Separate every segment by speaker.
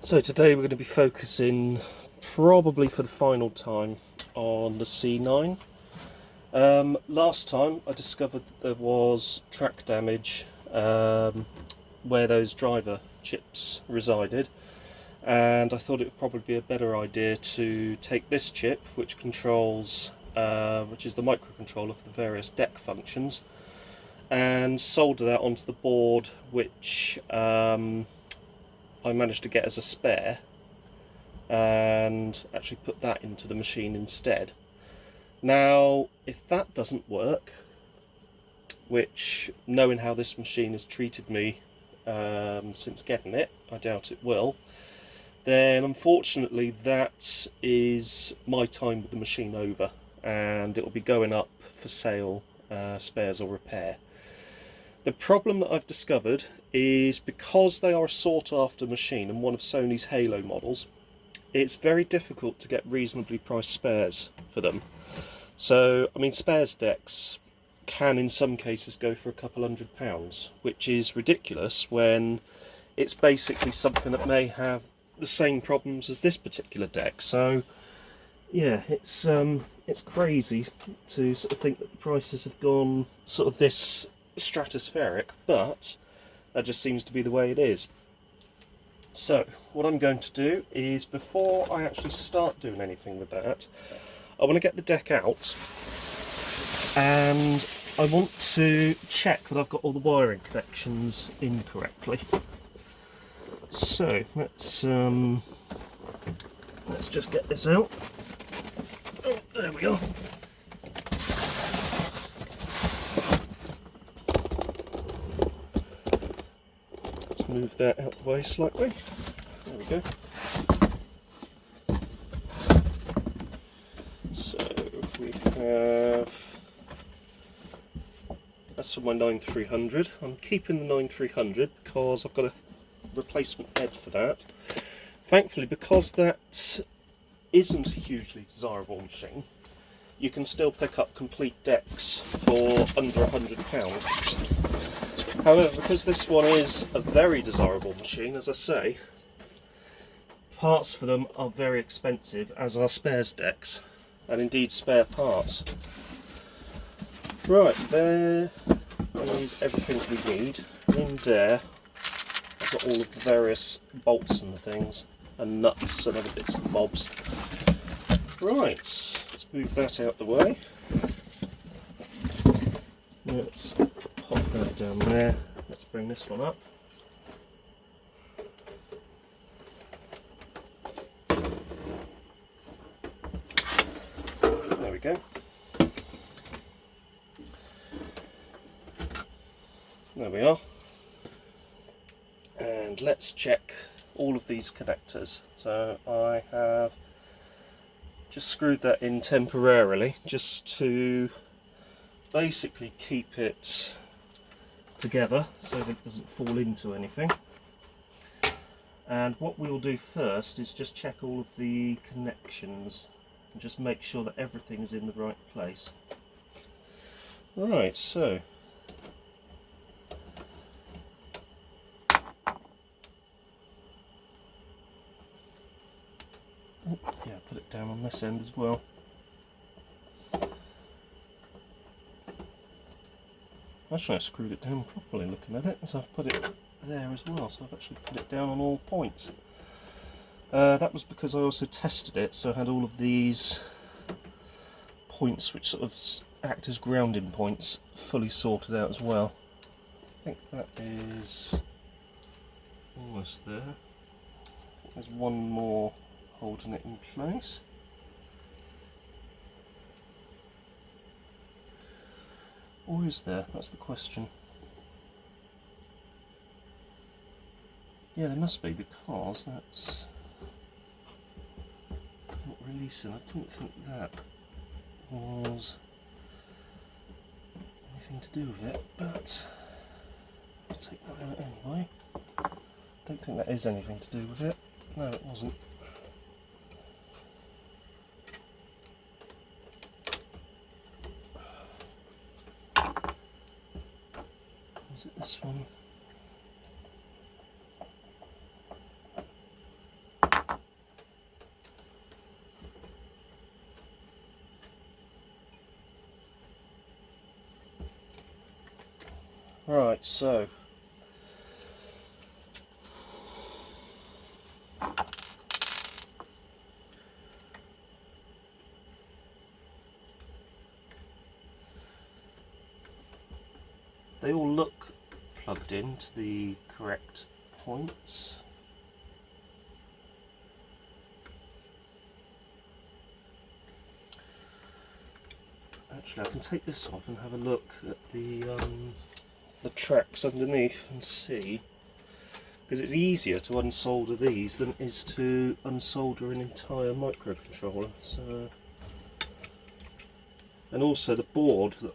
Speaker 1: So today we're going to be focusing, probably for the final time, on the C9. Last time I discovered there was track damage where those driver chips resided, and I thought it would probably be a better idea to take this chip, which controls, which is the microcontroller for the various deck functions, and solder that onto the board, which I managed to get as a spare, and actually put that into the machine instead. Now, if that doesn't work, which, knowing how this machine has treated me since getting it, I doubt it will, then unfortunately that is my time with the machine over, and it will be going up for sale, spares or repair. The problem that I've discovered is, because they are a sought after machine and one of Sony's Halo models, it's very difficult to get reasonably priced spares for them. So, I mean, spares decks can in some cases go for a couple £100, which is ridiculous when it's basically something that may have the same problems as this particular deck. So yeah, it's crazy to sort of think that the prices have gone sort of this stratospheric, but that just seems to be the way it is. So what I'm going to do is, before I actually start doing anything with that, I want to get the deck out and I want to check that I've got all the wiring connections in correctly. So let's just get this out. Oh, there we are. Let's move that out the way slightly. There we go. So we have, that's for my 9300. I'm keeping the 9300 because I've got a replacement head for that. Thankfully, because that isn't a hugely desirable machine, you can still pick up complete decks for under £100. However, because this one is a very desirable machine, as I say, parts for them are very expensive, as are spares decks, and indeed spare parts. Right, there is everything we need. In there, I've got all of the various bolts and things, and nuts and other bits and bobs. Right, let's move that out the way. Let's pop that down there. Let's bring this one up. There we go. There we are. And let's check all of these connectors. So I have just screwed that in temporarily, just to basically keep it together so that it doesn't fall into anything. And what we'll do first is just check all of the connections and just make sure that everything is in the right place. Right, so yeah, put it down on this end as well. Actually, I screwed it down properly looking at it, so I've put it there as well, so I've actually put it down on all points. That was because I also tested it, so I had all of these points which sort of act as grounding points fully sorted out as well. I think that is almost there. There's one more holding it in place. Or is there? That's the question. Yeah, there must be, because that's not releasing. I didn't think that was anything to do with it, but I'll take that out anyway. Don't think that is anything to do with it. No, it wasn't. Was it this one? Right, so they all look plugged into the correct points. Actually, I can take this off and have a look at the tracks underneath and see, because it's easier to unsolder these than it is to unsolder an entire microcontroller. So, and also the board that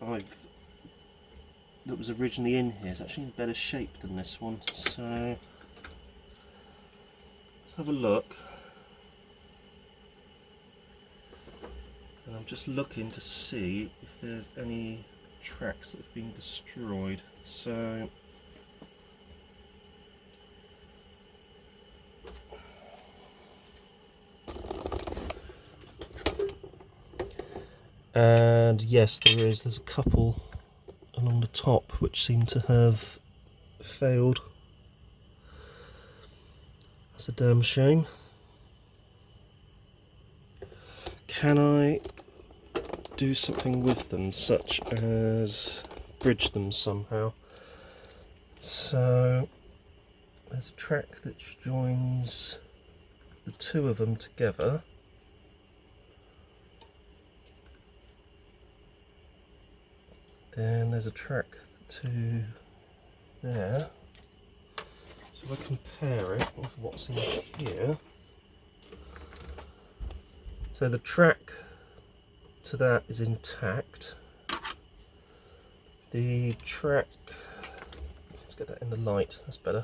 Speaker 1: was originally in here is actually in better shape than this one. So let's have a look. And I'm just looking to see if there's any tracks that have been destroyed. So and yes, there's a couple along the top which seem to have failed. That's a damn shame. Can I do something with them, such as bridge them somehow? So there's a track that joins the two of them together. Then there's a track to there. So if I compare it with what's in here, so the track to that is intact. The track, let's get that in the light, that's better.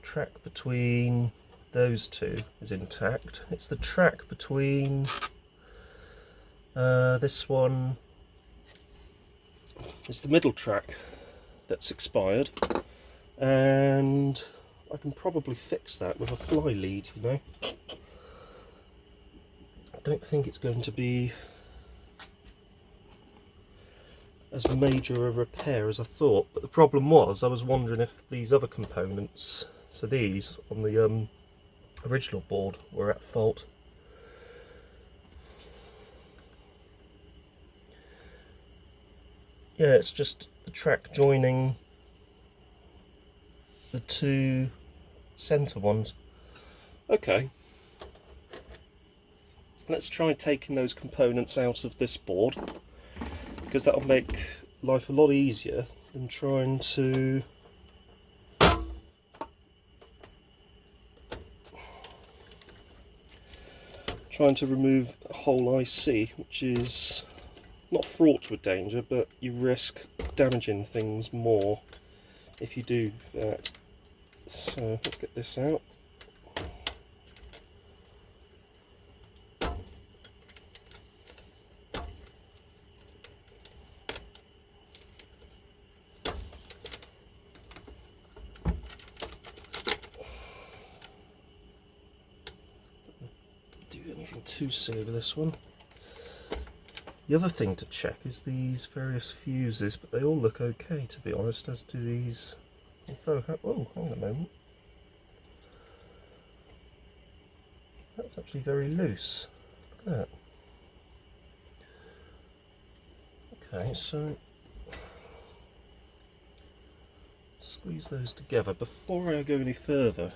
Speaker 1: Track between those two is intact. It's the track between this one, it's the middle track that's expired, and I can probably fix that with a fly lead, you know. I don't think it's going to be as major a repair as I thought, but the problem was I was wondering if these other components, so these on the original board, were at fault. Yeah, it's just the track joining the two centre ones. Okay, let's try taking those components out of this board, because that'll make life a lot easier than trying to remove a whole IC, which is not fraught with danger, but you risk damaging things more if you do that. So let's get this out. Do anything too silly with this one. The other thing to check is these various fuses, but they all look okay, to be honest, as do these. Oh, hang on a moment. That's actually very loose. Look at that. Okay, so squeeze those together. Before I go any further,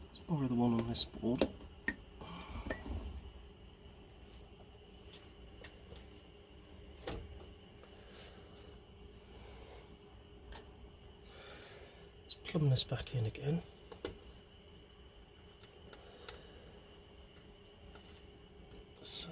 Speaker 1: let's borrow the one on this board. Plumb this back in again. So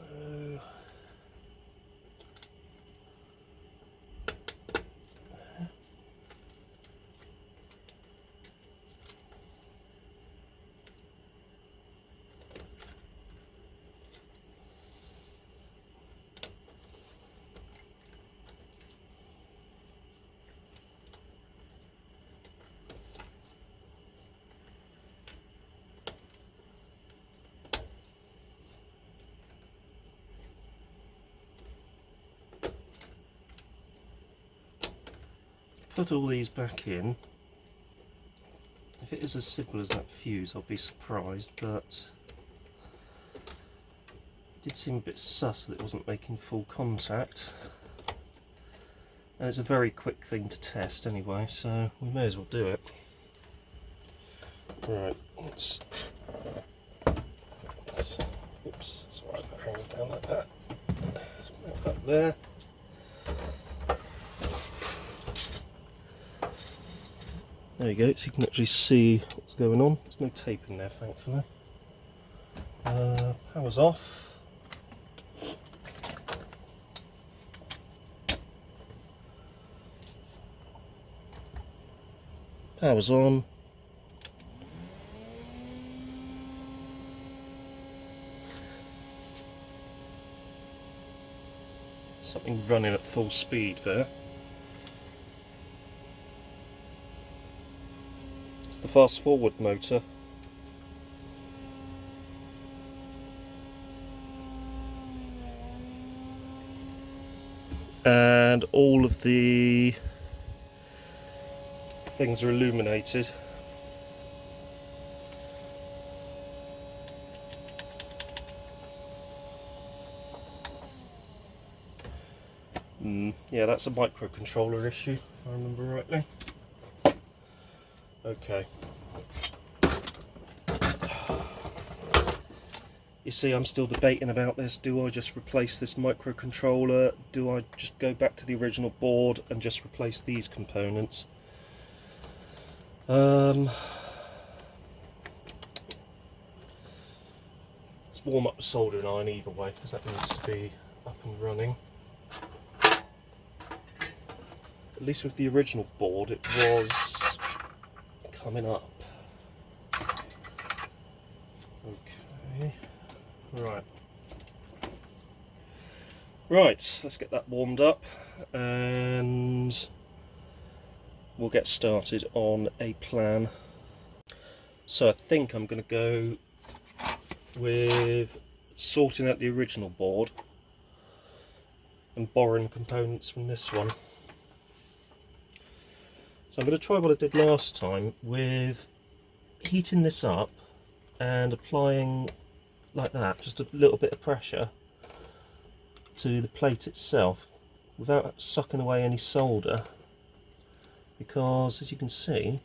Speaker 1: put all these back in. If it is as simple as that fuse, I'll be surprised, but it did seem a bit sus that it wasn't making full contact. And it's a very quick thing to test anyway, so we may as well do it. Right, let's... Oops, it's alright, that hangs down like that. Let's put that there. There you go, so you can actually see what's going on. There's no tape in there, thankfully. Power's off. Power's on. Something running at full speed there. It's the fast forward motor. And all of the things are illuminated. Yeah, that's a microcontroller issue, if I remember rightly. Okay. You see, I'm still debating about this. Do I just replace this microcontroller? Do I just go back to the original board and just replace these components? Let's warm up the soldering iron either way, because that needs to be up and running. At least with the original board it was coming up. Okay, right. Right, let's get that warmed up and we'll get started on a plan. So I think I'm going to go with sorting out the original board and borrowing components from this one. So I'm going to try what I did last time with heating this up and applying like that, just a little bit of pressure to the plate itself without sucking away any solder, because as you can see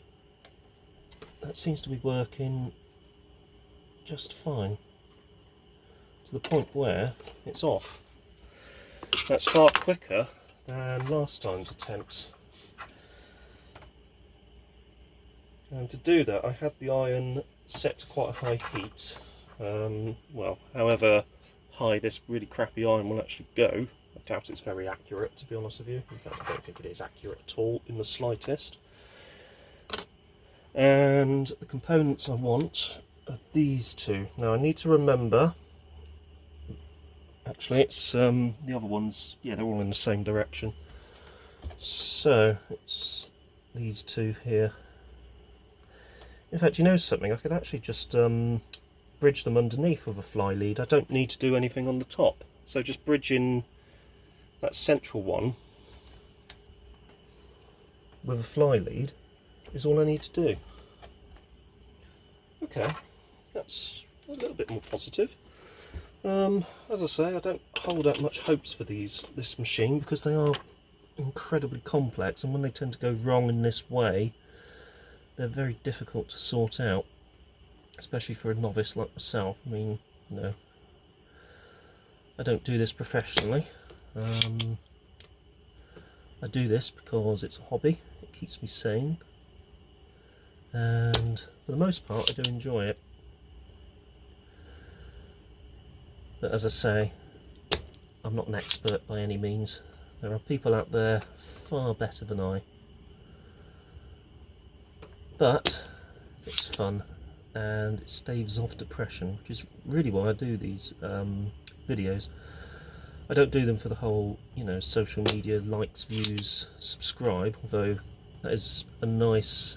Speaker 1: that seems to be working just fine to the point where it's off. That's far quicker than last time's attempts. And to do that I had the iron set to quite a high heat. Well, however high this really crappy iron will actually go, I doubt it's very accurate, to be honest with you. In fact, I don't think it is accurate at all in the slightest. And the components I want are these two. Now I need to remember, actually it's the other ones, yeah, they're all in the same direction. So it's these two here. In fact, you know something, I could actually just bridge them underneath with a fly lead. I don't need to do anything on the top. So just bridging that central one with a fly lead is all I need to do. Okay, that's a little bit more positive. As I say, I don't hold out much hopes for this machine because they are incredibly complex, and when they tend to go wrong in this way, they're very difficult to sort out, especially for a novice like myself. I mean, you know, I don't do this professionally. I do this because it's a hobby, it keeps me sane, and for the most part I do enjoy it. But as I say, I'm not an expert by any means. There are people out there far better than I. But it's fun and it staves off depression, which is really why I do these videos. I don't do them for the whole, you know, social media likes, views, subscribe, although that is a nice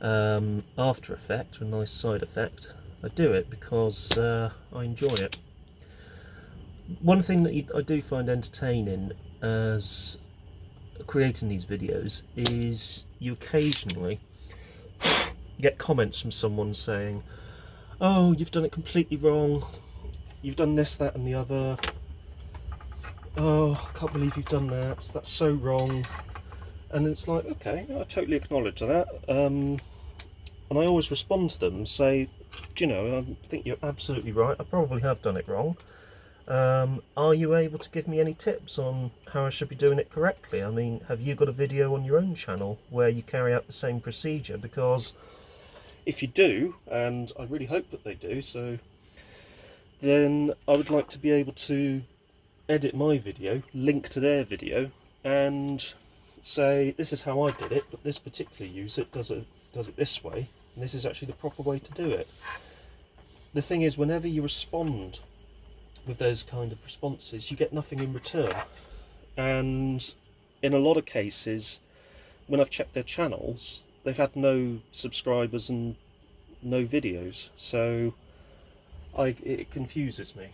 Speaker 1: after effect, or a nice side effect. I do it because I enjoy it. One thing that I do find entertaining as creating these videos is you occasionally get comments from someone saying, oh, you've done it completely wrong, you've done this, that and the other, oh, I can't believe you've done that, that's so wrong. And it's like, okay, I totally acknowledge that, and I always respond to them and say, do you know, I think you're absolutely right, I probably have done it wrong. Are you able to give me any tips on how I should be doing it correctly? I mean, have you got a video on your own channel where you carry out the same procedure? Because if you do, and I really hope that they do, so then I would like to be able to edit my video, link to their video, and say, this is how I did it, but this particular user does it this way, and this is actually the proper way to do it. The thing is, whenever you respond with those kind of responses, you get nothing in return. And in a lot of cases, when I've checked their channels, they've had no subscribers and no videos. So it confuses me.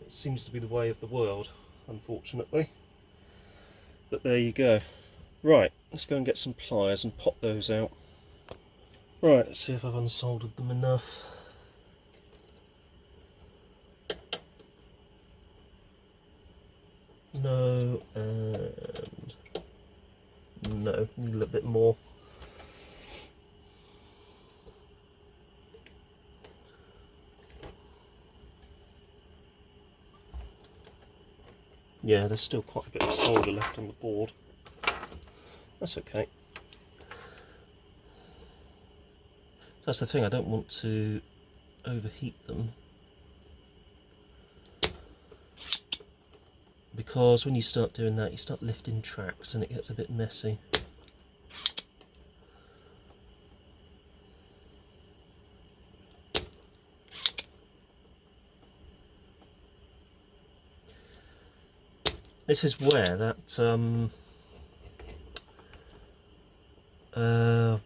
Speaker 1: It seems to be the way of the world, unfortunately. But there you go. Right, let's go and get some pliers and pop those out. Right, let's see if I've unsoldered them enough. No, and no, need a little bit more. Yeah, there's still quite a bit of solder left on the board. That's okay. That's the thing, I don't want to overheat them, because when you start doing that, you start lifting tracks and it gets a bit messy. This is where that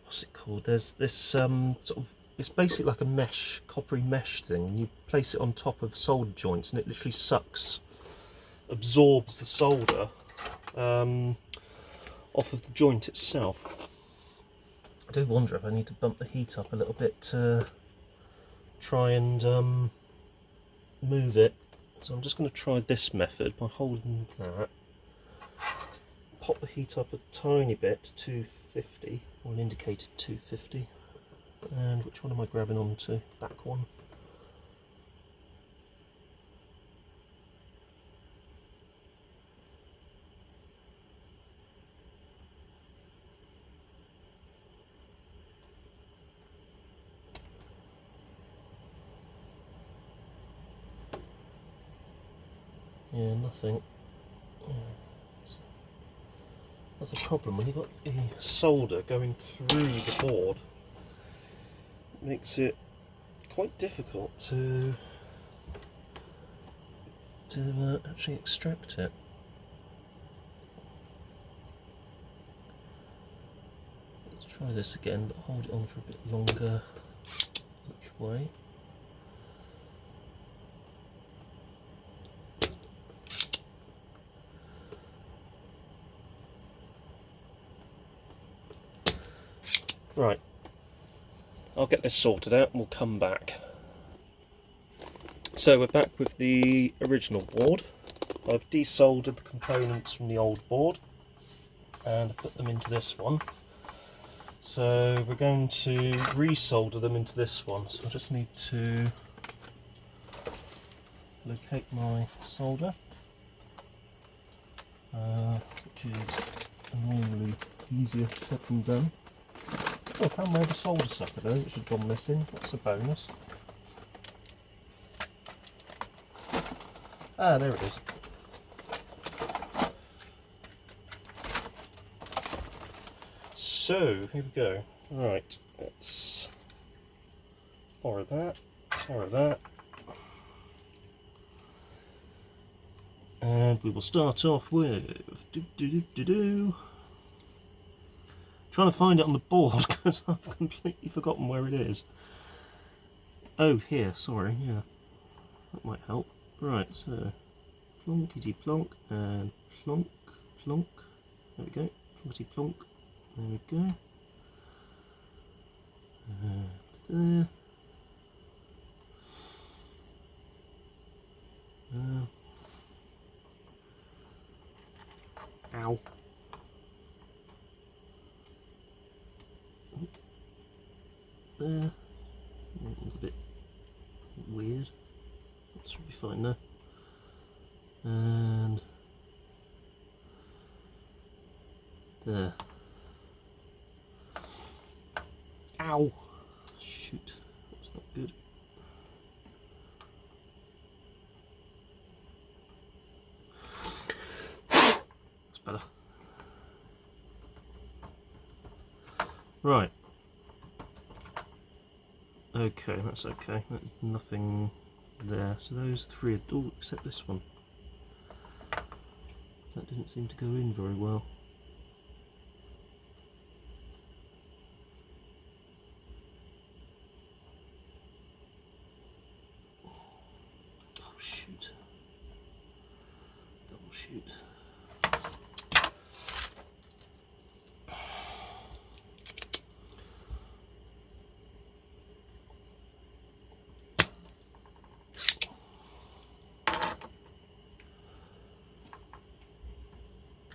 Speaker 1: what's it called? There's this sort of, it's basically like a mesh, coppery mesh thing, and you place it on top of solder joints and it literally absorbs the solder off of the joint itself. I do wonder if I need to bump the heat up a little bit to try and move it. So I'm just going to try this method by holding that, pop the heat up a tiny bit to 250, or an indicated 250, and which one am I grabbing onto? Back one. Yeah, nothing. That's the problem, when you've got the solder going through the board, it makes it quite difficult to actually extract it. Let's try this again, but hold it on for a bit longer each way. Right, I'll get this sorted out and we'll come back. So we're back with the original board. I've desoldered the components from the old board and put them into this one. So we're going to resolder them into this one. So I just need to locate my solder, which is normally easier said than done. Oh, I found my other solder sucker though, which had gone missing. That's a bonus. Ah, there it is. So, here we go. Right, let's borrow that, and we will start off with trying to find it on the board because I've completely forgotten where it is. Oh, here, sorry, yeah, that might help. Right, so plonkety plonk and plonk, plonk, there we go. Plonky plonk. There we go. There. Ow. There. A bit weird. That should be fine now. And there. Ow! Shoot, that's not good. That's better. Right. Okay, that's okay. There's nothing there. So those three are all except this one. That didn't seem to go in very well. Oh shoot. Double shoot.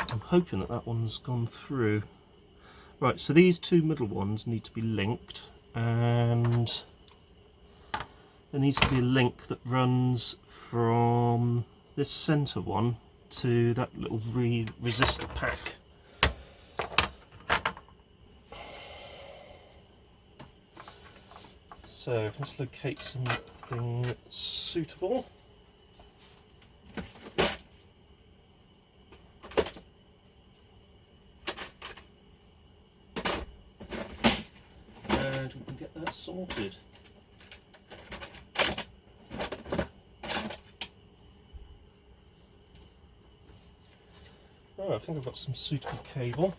Speaker 1: I'm hoping that that one's gone through. Right, so these two middle ones need to be linked, and there needs to be a link that runs from this centre one to that little resistor pack. So let's locate something suitable. And we can get that sorted. Right, I think I've got some suitable cable.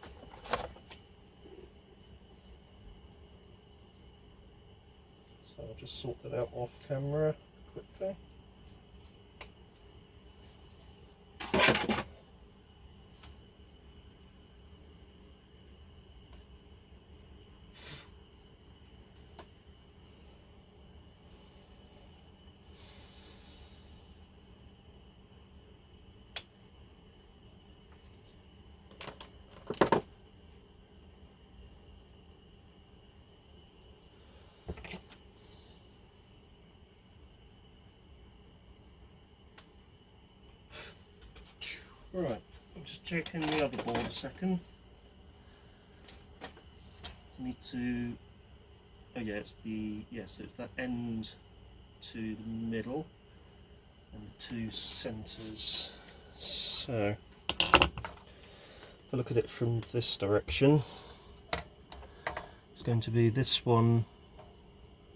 Speaker 1: So I'll just sort that out off camera quickly. Right, I'm just checking the other board a second. I need to, oh yeah, it's it's that end to the middle and the two centres. So, if I look at it from this direction, it's going to be this one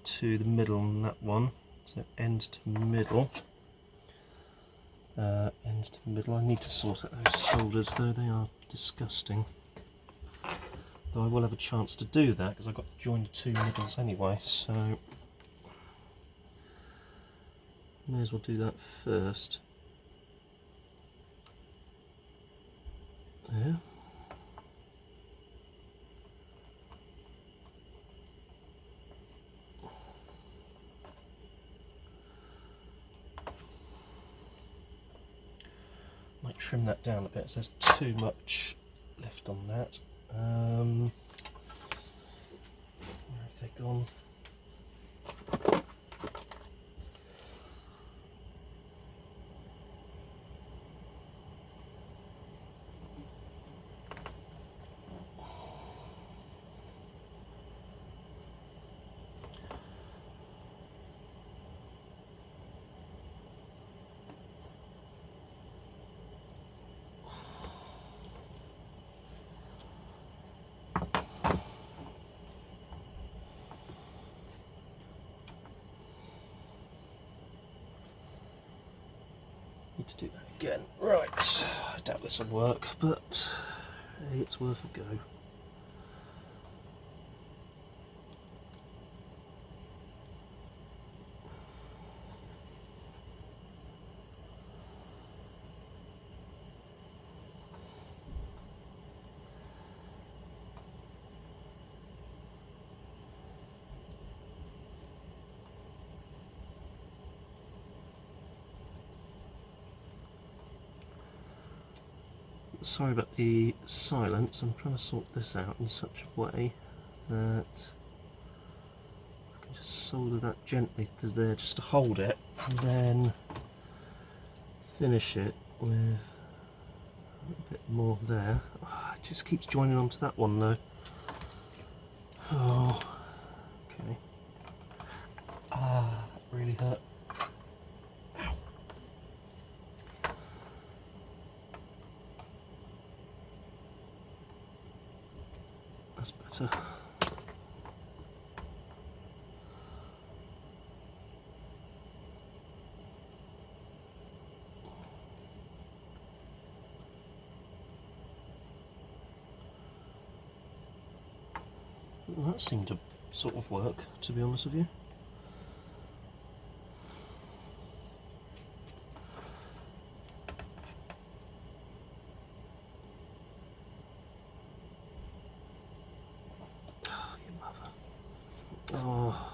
Speaker 1: to the middle and that one, so end to middle. End to middle. I need to sort out those solders though, they are disgusting. Though I will have a chance to do that because I've got to join the two middles anyway, so may as well do that first. Yeah. Might trim that down a bit, so there's too much left on that. Where have they gone? To do that again. Right, I doubt this will work, but hey, it's worth a go. sorry about the silence. I'm trying to sort this out in such a way that I can just solder that gently to there just to hold it, and then finish it with a little bit more there. Oh, it just keeps joining onto that one though. Oh, okay. Ah, that really hurt. Ow. That's better. Well, that seemed to sort of work, to be honest with you. Oh, you mother. Oh.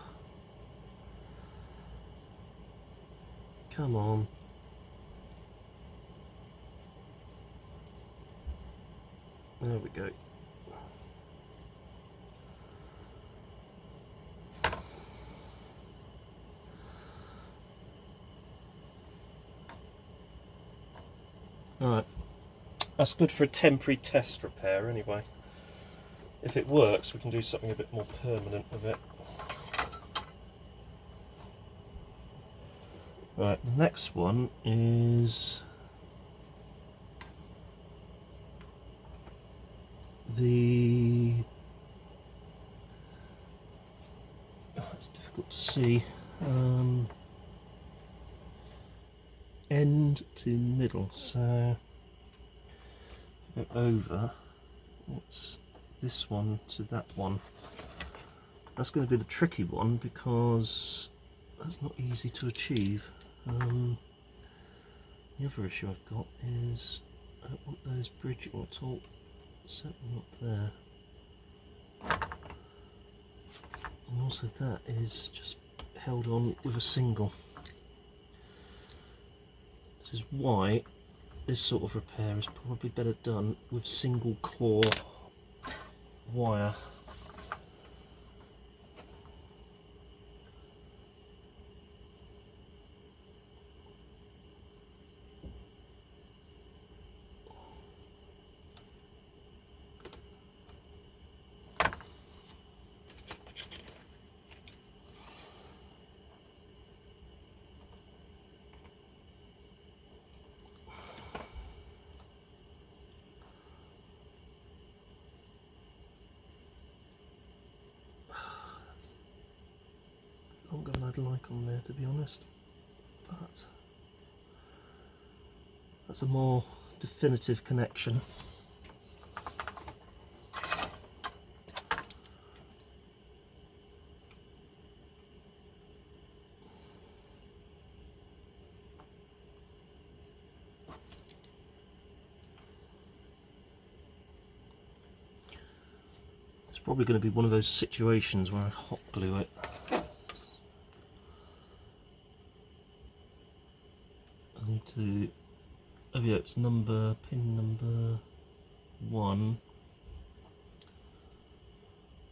Speaker 1: Come on. There we go. Alright, that's good for a temporary test repair anyway. If it works, we can do something a bit more permanent with it. Right, the next one is the... oh, it's difficult to see. End to middle, so go over, it's this one to that one. That's going to be the tricky one because that's not easy to achieve. The other issue I've got is I don't want those bridging at all, certainly not there. And also that is just held on with a single. This is why this sort of repair is probably better done with single core wire. Longer than I'd like on there, to be honest, but that's a more definitive connection. It's probably going to be one of those situations where I hot glue it. I need to, oh yeah, it's pin number 1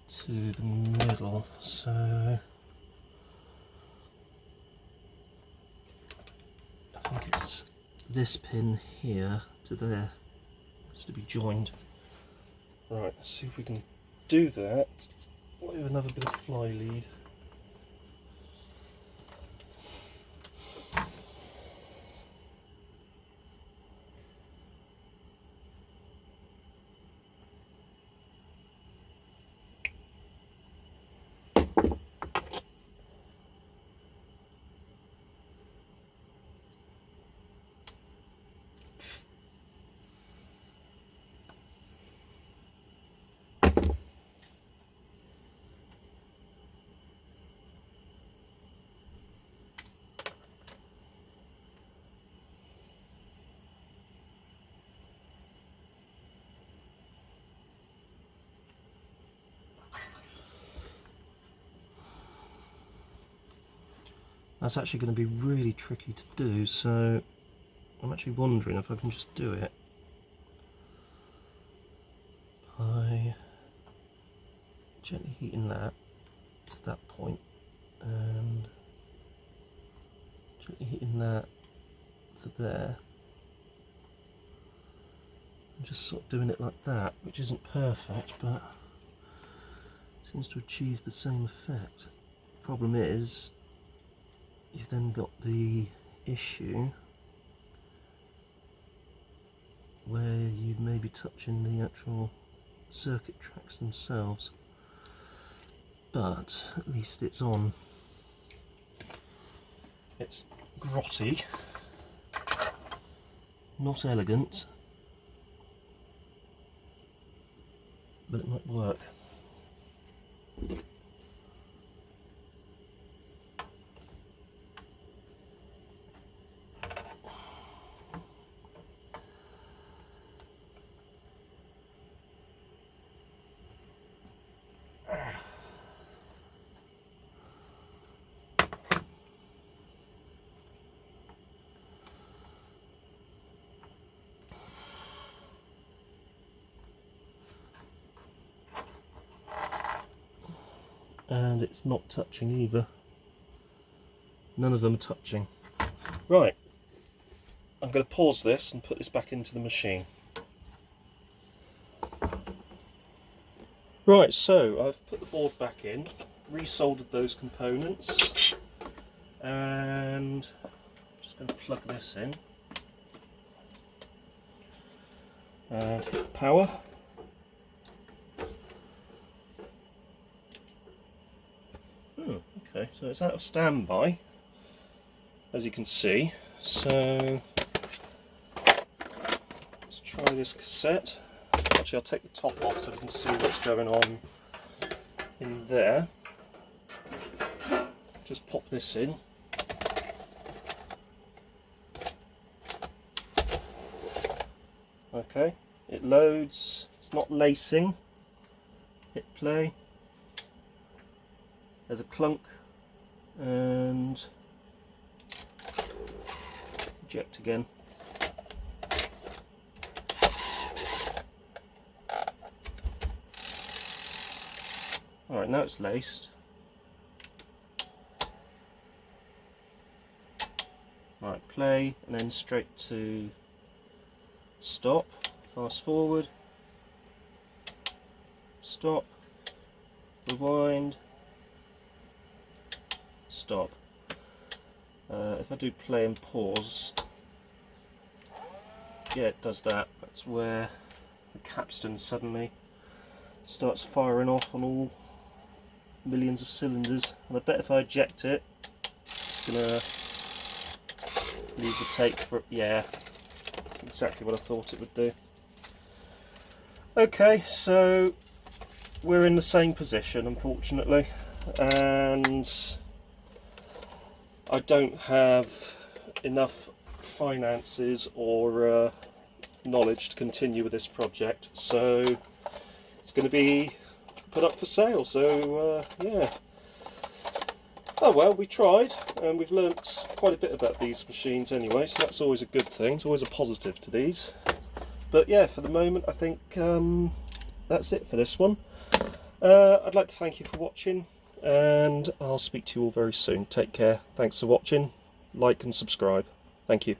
Speaker 1: to the middle, so I think it's this pin here to there, it's to be joined. Right, let's see if we can do that with another bit of fly lead. That's actually going to be really tricky to do, so I'm actually wondering if I can just do it gently heating that to that point, and gently heating that to there. I'm just sort of doing it like that, which isn't perfect, but seems to achieve the same effect. Problem is, you've then got the issue where you may be touching the actual circuit tracks themselves, but at least it's on. It's grotty, not elegant, but it might work. And it's not touching either. None of them are touching. Right, I'm going to pause this and put this back into the machine. Right, so I've put the board back in, resoldered those components, and I'm just going to plug this in and hit power. Okay, so it's out of standby, as you can see. So let's try this cassette. Actually, I'll take the top off so you can see what's going on in there. Just pop this in. Okay, it loads. It's not lacing. Hit play. There's a clunk, and eject again. Alright, now it's laced. Right, play, and then straight to stop, fast forward, stop, rewind, stop. If I do play and pause, yeah, it does that. That's where the capstan suddenly starts firing off on all millions of cylinders. And I bet if I eject it, it's gonna leave the tape for, yeah, exactly what I thought it would do. Okay, so we're in the same position, unfortunately, and I don't have enough finances or knowledge to continue with this project, so it's going to be put up for sale. So yeah, oh well, we tried, and we've learnt quite a bit about these machines anyway, so that's always a good thing. It's always a positive to these. But yeah, for the moment I think that's it for this one. I'd like to thank you for watching, and I'll speak to you all very soon. Take care. Thanks for watching. Like and subscribe. Thank you.